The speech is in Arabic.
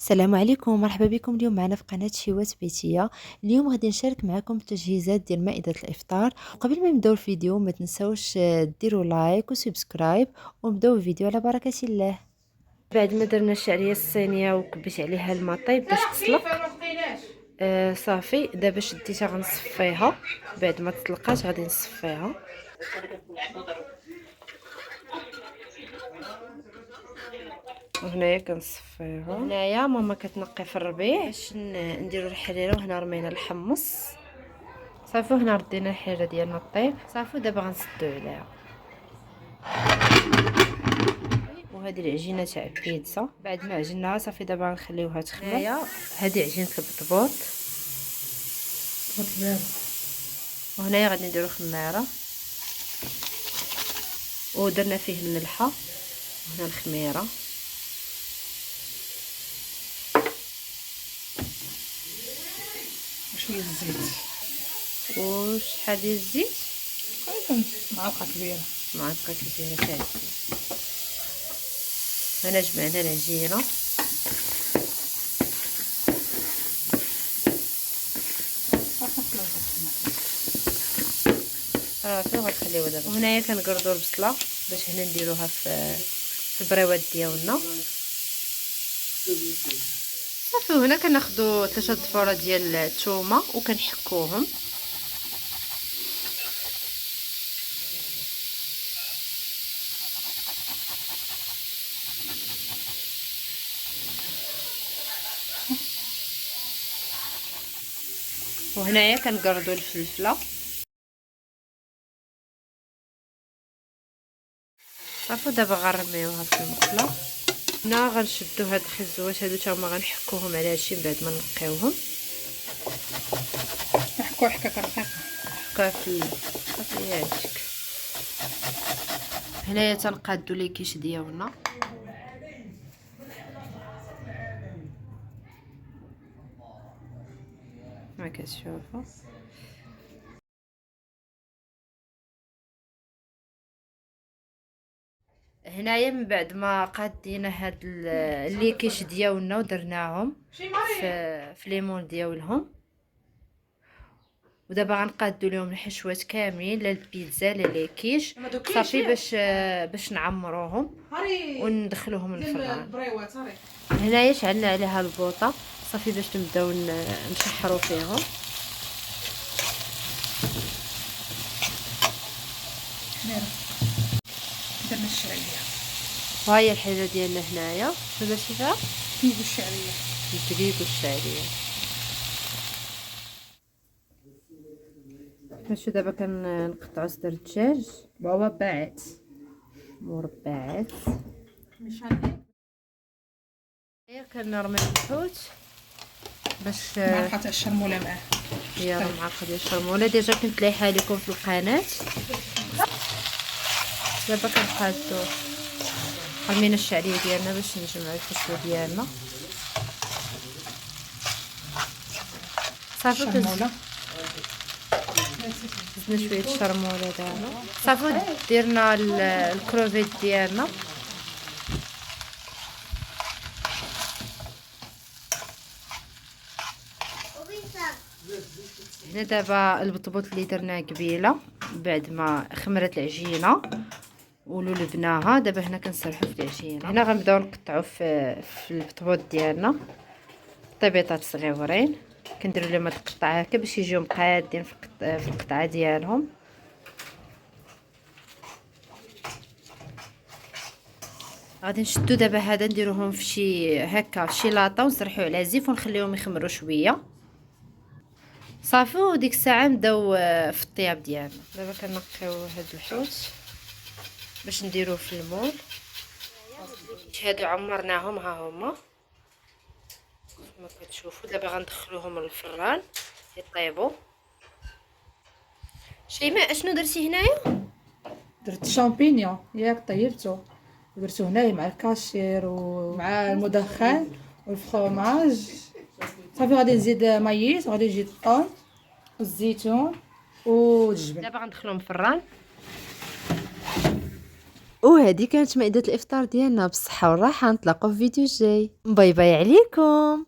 السلام عليكم، مرحبا بكم اليوم معنا في قناة شيوات بيتية. اليوم غادي نشارك معكم التجهيزات ديال مائدة الإفطار. قبل ما نبداو الفيديو ما تنساوش ديروا لايك وسبسكرايب ونبداو الفيديو على بركة الله. بعد ما درنا الشعرية الصينية وكبيت عليها الماء طيب باش تسلق، صافي دابا شديتها غنصفيها. بعد ما تطلقات غادي نصفيها. وهنايا كنصفيها. هنايا ماما كتنقي في الربيع باش نديرو الحريره، وهنا رمينا الحمص صافي. هنا ردينا الحريره ديالنا طيب صافي. دابا غنسدو عليها. وهذه العجينه تاع البيتزا بعد ما عجناها صافي دابا غنخليوها تخمر. هنايا هذه عجينه البطبوط وهنايا غادي نديرو خماره ودرنا فيه الملحه وهنا الخميره وشويه الزيت وشحال ديال الزيت، تقريبا معلقه كبيره تاع الزيت. هنا جمعنا العجينه صافي وغنخليوها دابا. وهنايا كنقردو البصله باش هنا نديروها في البريوات ديالنا صافي. وهنا كناخدو 3 ضفوره ديال الثومه وكنحكوهم. وهنايا كنقردو الفلفله صافي. دابا غنرميوها في المقله. هنا غنشدو هاد الخزوات هادو تا هما غنحكوهم على هادشي من بعد ما نقيوهم. نحكو حكه رقيقه حكا في صافي هاديك. هنايا تنقادو لي كيش ديالنا ما كتشوفوا. هنايا من بعد ما قادينا هاد اللي كيش ديالنا ودرناهم في ليمون ديالهم، ودابا غنقادو لهم الحشوات كاملين، لا البيتزا لا لي كيش صافي باش نعمروهم وندخلوهم الفران. هنايا شعلنا عليها البوطه صافي باش نبداو نشحروا فيهم. درنا الشعريه وهاهي الحله ديالنا هنايا دابا شوفها كيف الشعريه الدقيق والشعريه. باش دابا كنقطعوا صدر الدجاج مربعات هي كنرمي الحوت باش معلقه تاع الشرموله معاه. هي معلقه ديال الشرموله ديجا كنت لايحه لكم في القناه. دابا كنقادو رمينا الشعريه ديالنا باش نجمعوا الحشوه ديالنا صافي. الشرموله زدنا شويه الشرموله دابا صافي. درنا الكروفيت ديالنا هنا. دابا البطبوط اللي درناه قبيله بعد ما خمرت العجينه ولولبناها، دابا هنا كنسرحوا في العجينه. هنا غنبداو نقطعوا في البطبوط ديالنا طبيطات صغيورين، كنديروا لهم هاد القطعه هكا باش يجيو مقادين في القطعه ديالهم. غادي نشدو دابا هذا نديروهم في شي هكا في شي لاطه ونسرحوا على زيف ونخليهم يخمروا شويه صافي. وديك الساعه نبداو في الطياب ديالنا. دابا كنقيو هاد الحوت باش نديروه في المول. هادو عمرناهم ها هما كما كتشوفوا. دابا غندخلوهم للفران يطيبوا. شيماء اشنو درتي هنايا؟ درت الشامبينيون ياك طيبته درتو هنايا مع الكاشير ومع المدخن والفرomage صافي. غادي نزيد مايس وغادي نزيد الطون والزيتون والجبن. دابا غندخلوهم الفران وهذه كانت مائدة الافطار ديالنا بالصحه والراحه. نتلاقاو في فيديو جاي. باي باي عليكم.